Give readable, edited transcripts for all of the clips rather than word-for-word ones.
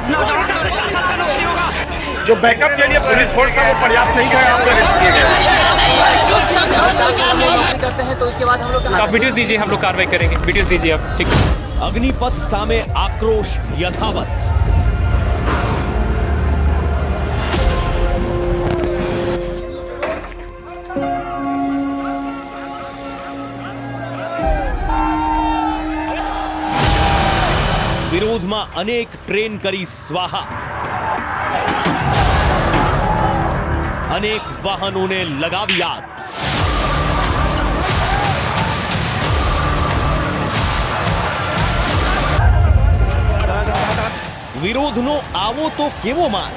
नौजवान से 4 साल का नौकरी होगा। जो बैकअप के लिए पुलिस फोर्स था वो पर्याप्त नहीं है, करते हैं तो इसके बाद हम लोग आप वीडियोस दीजिए, हम लोग कार्रवाई करेंगे। वीडियोस दीजिए आप। ठीक। अग्निपथ सामे आक्रोश यथावत। વિરોધમાં અનેક ટ્રેન કરી સ્વાહા, અનેક વાહનોને લગાવી આગ। વિરોધનો આવો તો કેવો માર,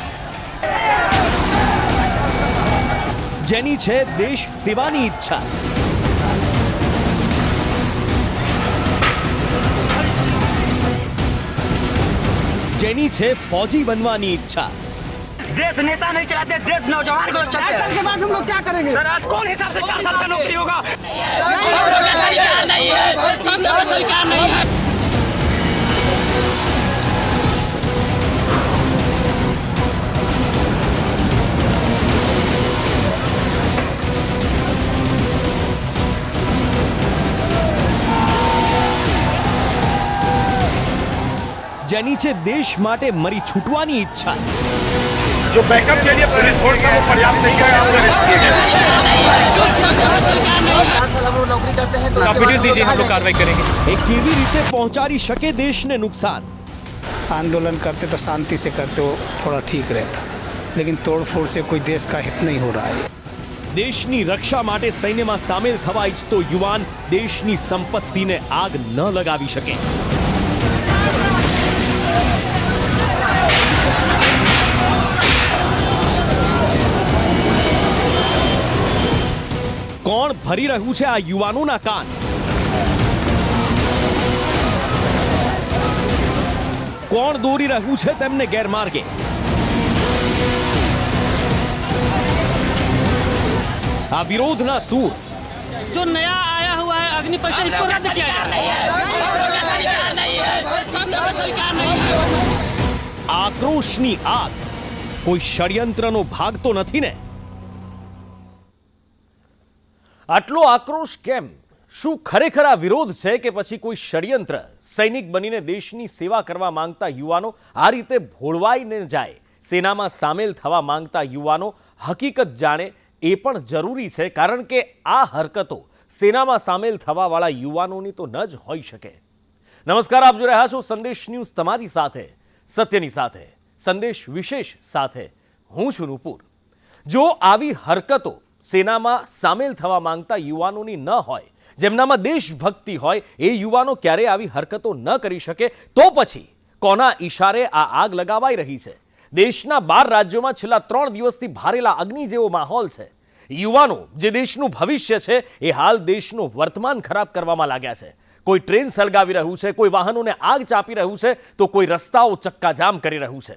જેની છે દેશ સેવાની ઈચ્છા। જેની છે ફौजी बनवानी इच्छा। देश नेता नहीं चलाते, देश नौजवान को चलाते हैं। 4 साल के बाद हम लोग क्या करेंगे सर? आज कौन हिसाब से 4 साल का नौकरी होगा? सरकार नहीं है, सरकार नहीं है। જેની છે દેશ માટે મરી છૂટવાની ઈચ્છા। जो बैकअप के लिए पुलिस फोर्स था वो पर्याप्त नहीं है, 4 साल हम लोग नौकरी करते हैं तो आप वीडियोस दीजिए, हम लोग कार्रवाई करेंगे। એ કેવી રીતે પહોંચાડી શકે દેશને નુકસાન। आंदोलन करते तो शांति से करते, वो थोड़ा ठीक रहता, लेकिन तोड़फोड़ से कोई देश का हित नहीं हो रहा है। દેશની રક્ષા માટે સૈન્યમાં સામેલ થવા ઈચ્છતો યુવાન દેશની સંપત્તિને આગ ન લગાવી શકે। કોણ ભરી રહ્યું છે આ યુવાનોના કાન? કોણ દોરી રહ્યું છે તેમને ગેરમાર્ગે? આ વિરોધના સૂર जो नया आया हुआ है अग्निपथ, इसको रद्द किया जाए। सरकार नहीं है। આક્રોશની આગ કોઈ ષડયંત્રનો ભાગ તો નથી ને? આટલો આક્રોશ કેમ? શું ખરેખર આ વિરોધ છે કે પછી કોઈ ષડયંત્ર? સૈનિક બનીને દેશની સેવા કરવા માંગતા યુવાનો આ રીતે ભોળવાઈને જાય, સેનામાં સામેલ થવા માંગતા યુવાનો હકીકત જાણે એ પણ જરૂરી છે, કારણ કે આ હરકતો સેનામાં સામેલ થવાવાળા યુવાનોની તો ન જ હોઈ શકે। નમસ્કાર, આપ જોઈ રહ્યા છો સંદેશ ન્યૂઝ, તમારી સાથે સત્યની સાથે, સંદેશ વિશેષ સાથે હું છું નુપુર। જો આવી હરકતો સેનામાં સામેલ થવા માંગતા યુવાનોની ન હોય, જેમનામાં દેશભક્તિ હોય, એ યુવાનો ક્યારે આવી હરકતો ન કરી શકે, તો પછી કોના ઈશારે આ આગ લગાવાઈ રહી છે? દેશના 12 રાજ્યોમાં છેલ્લા 3 દિવસથી ભારેલા અગ્નિ જેવો માહોલ છે। યુવાનો જે દેશનું ભવિષ્ય છે, એ હાલ દેશનું વર્તમાન ખરાબ કરવામાં લાગ્યા છે। કોઈ ટ્રેન સળગાવી રહ્યું છે, કોઈ વાહનોને આગ ચાપી રહ્યું છે, તો કોઈ રસ્તાઓ ચક્કાજામ કરી રહ્યું છે।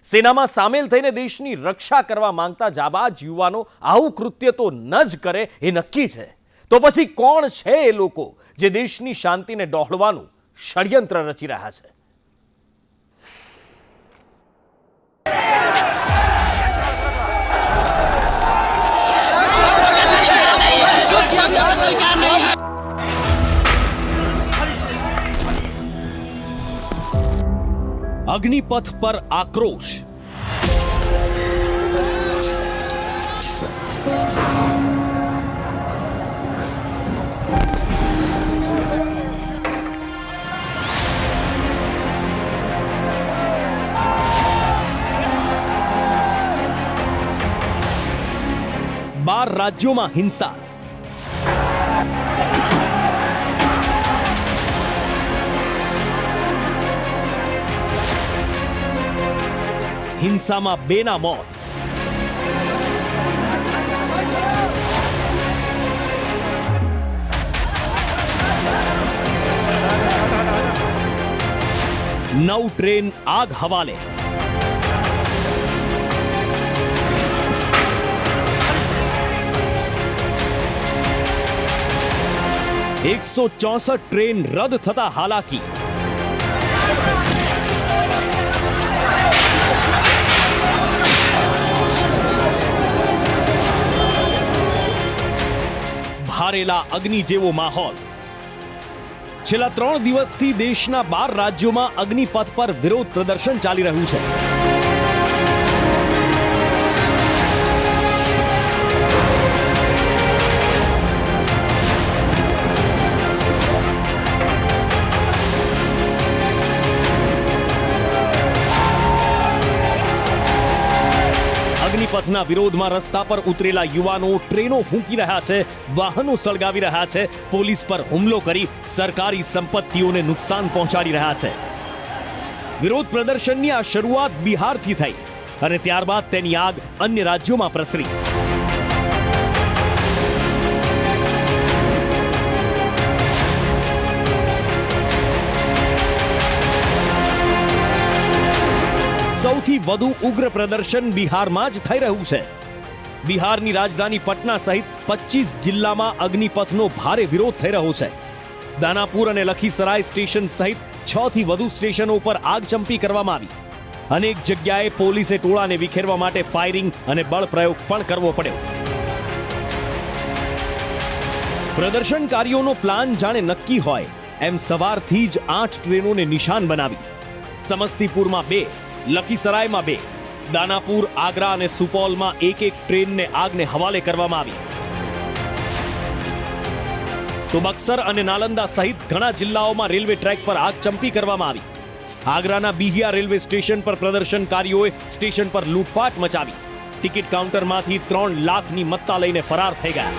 સેનામાં સામેલ થઈને દેશની રક્ષા કરવા માંગતા જાબાજ યુવાનો આવું કૃત્ય તો ન જ કરે એ નક્કી છે। તો પછી કોણ છે એ લોકો જે દેશની શાંતિને ડહોળવાનું ષડયંત્ર રચી રહ્યા છે? અગ્નિપથ પર આક્રોશ। બાર રાજ્યોમાં હિંસા। હિંસામાં 2ના મોત। નવ ટ્રેન આગ હવાલે। ₹164 ટ્રેન રદ થતા હાલાકી। ભારેલા અગ્નિ જેવો માહોલ. છેલ્લા 3 દિવસથી દેશના 12 રાજ્યોમાં અગ્નિપથ પર વિરોધ પ્રદર્શન ચાલી રહ્યું છે. અગ્નિપથના વિરોધમાં રસ્તા પર ઉતરેલા યુવાનો ટ્રેનો ફૂંકી રહ્યા છે, વાહનો સળગાવી રહ્યા છે, પોલીસ પર હુમલો કરી સરકારી સંપત્તિઓને નુકસાન પહોંચાડી રહ્યા છે. વિરોધ પ્રદર્શનની આ શરૂઆત બિહારથી થઈ અને ત્યારબાદ તેની આગ અન્ય રાજ્યોમાં પ્રસરી. સૌથી વધુ ઉગ્ર પ્રદર્શન બિહારમાં જ થઈ રહ્યું છે. બિહારની રાજધાની પટના સહિત 25 જિલ્લામાં અગ્નિપથનો ભારે વિરોધ થઈ રહ્યો છે. દાનાપુર અને લખીસરાય સ્ટેશન સહિત 6 થી વધુ સ્ટેશનો પર આગચંપી કરવામાં આવી. અનેક જગ્યાએ પોલીસે ટોળાને વિખેરવા માટે ફાયરિંગ અને બળ પ્રયોગ પણ કરવો પડ્યો. પ્રદર્શનકારીઓનો પ્લાન જાણે નક્કી હોય એમ સવારથી જ 8 ટ્રેનોને નિશાન બનાવી. સમસ્તીપુરમાં 2, લખીસરાયમાં 2, દાનાપુર, આગ્રા અને સુપૌલમાં 1-1 ટ્રેનને આગને હવાલે કરવામાં આવી. તો બક્સર અને નાલંદા સહિત ઘણા જિલ્લાઓમાં રેલવે ટ્રેક પર આગચંપી કરવામાં આવી. આગ્રાના બિહિયા રેલવે સ્ટેશન પર પ્રદર્શનકારીઓએ સ્ટેશન પર લૂંટફાટ મચાવી. ટિકિટ કાઉન્ટરમાંથી 3 લાખની મત્તા લઈને ફરાર થઈ ગયા.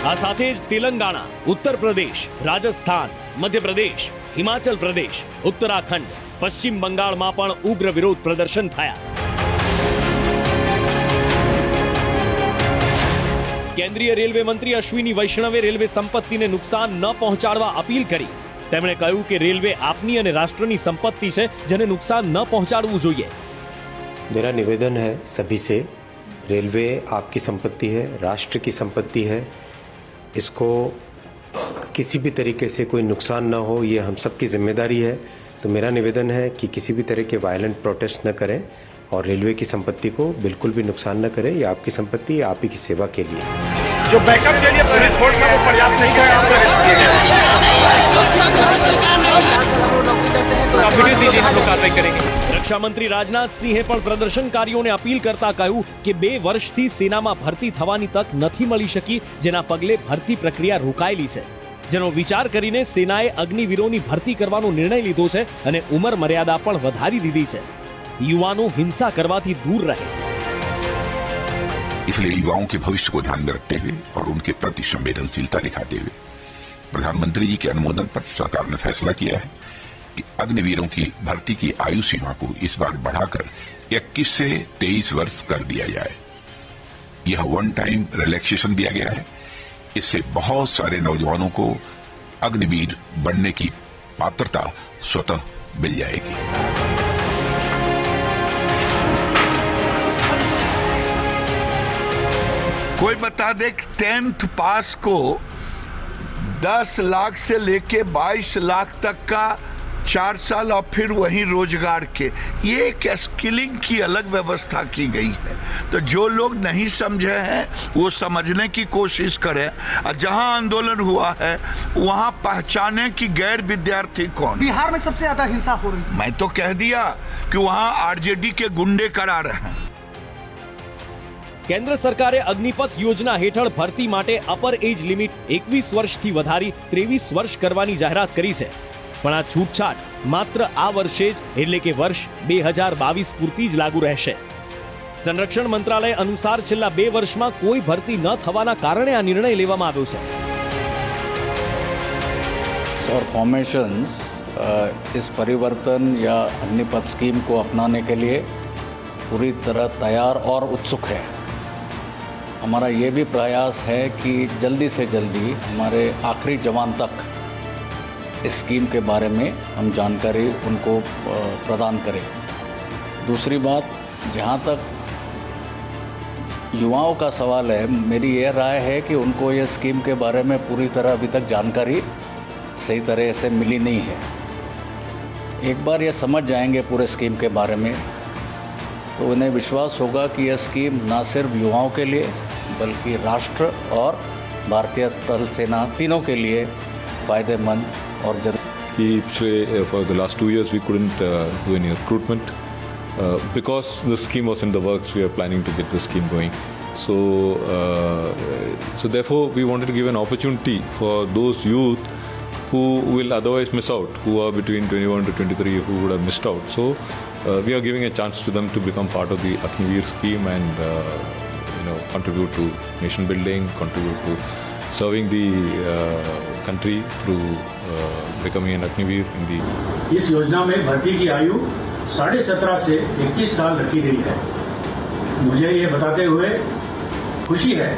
આ સાથે જ તેલંગાણા, ઉત્તર પ્રદેશ, રાજસ્થાન, મધ્યપ્રદેશ, હિમાચલ પ્રદેશ, ઉત્તરાખંડ, પશ્ચિમ બંગાળમાં પણ ઉગ્ર વિરોધ પ્રદર્શન થયા. કેન્દ્રીય રેલવે મંત્રી અશ્વિની વૈષ્ણવે રેલવે સંપત્તિને નુકસાન ન પહોંચાડવા અપીલ કરી. તેમણે કહ્યું કે રેલવે આપની અને રાષ્ટ્રની સંપત્તિ છે, જેને નુકસાન ન પહોંચાડવું જોઈએ. मेरा निवेदन है सभी से, रेलवे आपकी संपत्ति है, राष्ट्र की संपत्ति है. इसको किसी भी तरीके से कोई नुकसान न हो, ये हम सब की जिम्मेदारी है. तो मेरा निवेदन है कि किसी भी तरह के वायलेंट प्रोटेस्ट न करें और रेलवे की संपत्ति को बिल्कुल भी नुकसान न करें. ये आपकी संपत्ति, आप ही की सेवा के लिए. जो बैकअप के लिए पुलिस फोर्स का वो पर्याप्त नहीं है. आप वीडियोस दीजिए, हम लोग कार्रवाई करेंगे. रक्षा मंत्री राजनाथ सिंहे પણ પ્રદર્શનકારીઓને અપીલ કરતા કહ્યું કે 2 વર્ષથી સેનામાં ભરતી થવાની તક નથી મળી શકી, જેના પગલે ભરતી પ્રક્રિયા રોકાયેલી છે. જેનો વિચાર કરીને સેનાએ અગ્નિવીરોની ભરતી કરવાનો નિર્ણય લીધો છે અને ઉંમર મર્યાદા પણ વધારી દીધી છે. યુવાનો હિંસા કરવાથી दूर रहे. इसलिए युवाओं के भविष्य को ध्यान में रखते हुए और उनके प्रति संवेदनशीलता दिखाते हुए प्रधानमंत्री जी के अनुमोदन पर सरकार ने फैसला किया है कि अग्निवीरों की भर्ती की आयु सीमा को इस बार बढ़ाकर 21 से 23 वर्ष कर दिया जाए. यह वन टाइम रिलैक्सेशन दिया गया है. इससे बहुत सारे नौजवानों को अग्निवीर बनने की पात्रता स्वतः मिल जाएगी. कोई बता दे 10th पास को 10 लाख से लेके 22 लाख तक का 4 साल और फिर वही रोजगार के, ये एक स्किलिंग की अलग व्यवस्था की गई है. तो जो लोग नहीं समझे हैं वो समझने की कोशिश करें. और जहां आंदोलन हुआ है वहां पहचाने कि गैर विद्यार्थी कौन. बिहार में सबसे ज्यादा हिंसा हो रही है. मैं तो कह दिया कि वहां आरजेडी के गुंडे करा रहे हैं. કેન્દ્ર સરકારે અગ્નિપથ યોજના હેઠળ ભરતી માટે અપર એજ લિમિટ 21 વર્ષથી વધારી 23 વર્ષ કરવાની જાહેરાત કરી છે. પણ આ છૂટછાટ માત્ર આ વર્ષે જ એટલે કે વર્ષ 2022 પૂરતી જ લાગુ રહેશે. સંરક્ષણ મંત્રાલય અનુસાર છેલ્લા 2 વર્ષમાં કોઈ ભરતી ન થવાના કારણે આ નિર્ણય લેવામાં આવ્યો છે. और फॉर्मेशंस इस परिवर्तन या अग्निपथ स्कीम को अपनाने के लिए पूरी तरह तैयार और उत्सुक है. हमारा ये भी प्रयास है कि जल्दी से जल्दी हमारे आखिरी जवान तक इस स्कीम के बारे में हम जानकारी उनको प्रदान करें. दूसरी बात, जहाँ तक युवाओं का सवाल है, मेरी ये राय है कि उनको ये स्कीम के बारे में पूरी तरह अभी तक जानकारी सही तरह से मिली नहीं है. एक बार ये समझ जाएंगे पूरे स्कीम के बारे में तो उन्हें विश्वास होगा कि यह स्कीम न सिर्फ युवाओं के लिए बल्कि राष्ट्र और भारतीय थल सेना तीनों के लिए फ़ायदेमंद और जरूरी। For the last 2 years we couldn't do any recruitment because the scheme was in the works. We are planning to get the scheme going. So therefore we wanted to give an opportunity for those youth who will otherwise miss out, who are between 21 to 23, who would have missed out. So we are giving a chance to them to become part of the Agniveer scheme and contribute to nation building, contribute to serving the country through becoming an Agniveer in the. इस योजना में भर्ती की आयु 17.5 से 21 साल रखी गई है। मुझे ये बताते हुए खुशी है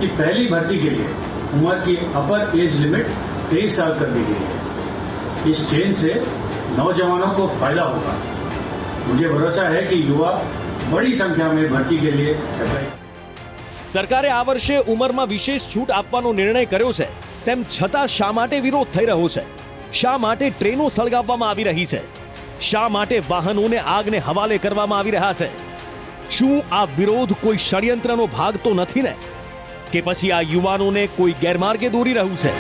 कि पहली भर्ती के लिए उम्र की अपर एज लिमिट 23 साल कर दी गई है। इस चेंज से नौजवानों को फायदा होगा। मुझे भरोसा है कि युवा बड़ी संख्या में भर्ती के लिए સરકારે આ વર્ષે ઉંમરમાં વિશેષ છૂટ આપવાનો નિર્ણય કર્યો છે, તેમ છતાં શા માટે વિરોધ થઈ રહ્યો છે? શા માટે ટ્રેનો સળગાવવામાં આવી રહી છે? શા માટે વાહનોને આગને હવાલે કરવામાં આવી રહ્યા છે? શું આ વિરોધ કોઈ ષડયંત્રનો ભાગ તો નથી ને? કે પછી આ યુવાનોને કોઈ ગેરમાર્ગે દોરી રહ્યું છે?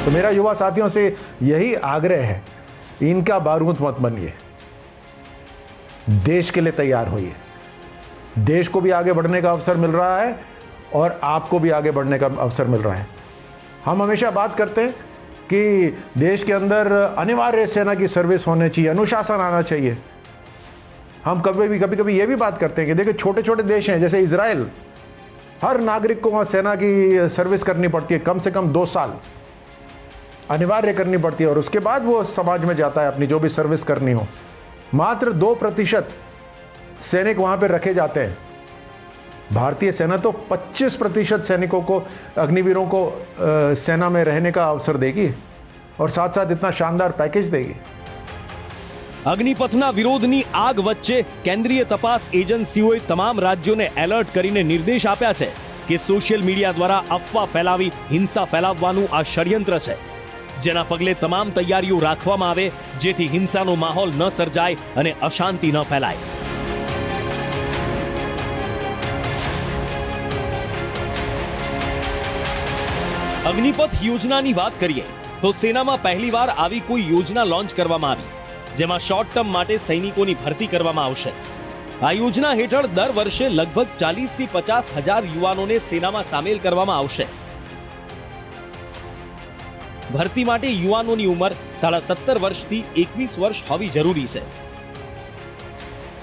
तो मेरा युवा साथियों से यही आग्रह है, इनका बारूद मत बनिए, देश के लिए तैयार होइए। देश को भी आगे बढ़ने का अवसर मिल रहा है और आपको भी आगे बढ़ने का अवसर मिल रहा है। हम हमेशा बात करते हैं कि देश के अंदर अनिवार्य सेना की सर्विस होनी चाहिए, अनुशासन आना चाहिए। हम कभी कभी ये भी बात करते हैं कि देखिए छोटे छोटे देश हैं जैसे इजराइल, हर नागरिक को वहाँ सेना की सर्विस करनी पड़ती है, कम से कम 2 साल अनिवार्य करनी पड़ती है और उसके बाद वो समाज में जाता है अपनी जो भी सर्विस करनी हो। मात्र 2% सैनिक वहाँ पे रखे जाते हैं। भारतीय सेना तो 25% सैनिकों को, अग्निवीरों को सेना में रहने का अवसर देगी और साथ साथ इतना शानदार पैकेज देगी। અગ્નિપથના વિરોધની આગ વચ્ચે કેન્દ્રીય તપાસ એજન્સીઓએ તમામ રાજ્યોને એલર્ટ કરીને નિર્દેશ આપ્યા છે કે સોશિયલ મીડિયા દ્વારા અફવા ફેલાવી હિંસા ફેલાવવાનું આ ષડયંત્ર છે, જેના પગલે તમામ તૈયારીઓ રાખવામાં આવે જેથી હિંસાનો માહોલ ન સર્જાય અને અશાંતિ ન ફેલાય। અગ્નિપથ યોજનાની વાત કરીએ તો સેનામાં પહેલીવાર આવી કોઈ યોજના લોન્ચ કરવામાં આવી, જેમાં શોર્ટ ટર્મ માટે સૈનિકોની ભરતી કરવામાં આવશે। આ યોજના હેઠળ દર વર્ષે લગભગ 40 થી 50 હજાર યુવાનોને સેનામાં સામેલ કરવામાં આવશે। ભરતી માટે યુવાનોની ઉંમર 17.5 વર્ષથી 21 વર્ષ હોવી જરૂરી છે।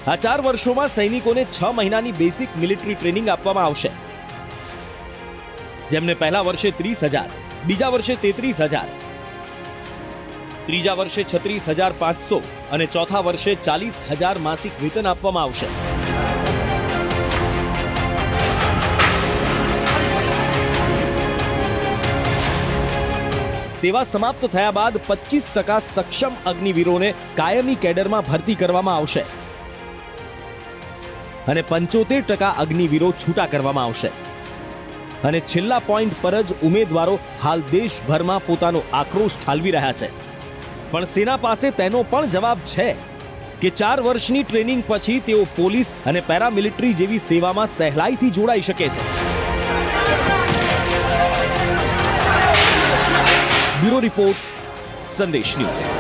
આ 4 વર્ષોમાં સૈનિકોને 6 મહિનાની બેસિક મિલિટરી ટ્રેનિંગ આપવામાં આવશે, જેમને પહેલા વર્ષે 30,000, બીજા વર્ષે 33,000, ત્રીજા વર્ષે 36,500 અને ચોથા વર્ષે 40,000 માસિક વેતન આપવામાં આવશે। સેવા સમાપ્ત થયા બાદ 25% સક્ષમ અગ્નિવીરોને કાયમી કેડરમાં ભરતી કરવામાં આવશે અને 75% અગ્નિવીરો છૂટા કરવામાં આવશે। અને છેલ્લા પોઈન્ટ પર જ ઉમેદવારો હાલ દેશભરમાં પોતાનો આક્રોશ ઠાલવી રહ્યા છે, પણ સેના પાસે તેનો પણ જવાબ છે કે 4 વર્ષની ટ્રેનિંગ પછી તેઓ પોલીસ અને પેરામિલિટરી જેવી સેવામાં સહેલાઈથી જોડાઈ શકે છે। બ્યુરો રિપોર્ટ, સંદેશ ન્યૂઝ।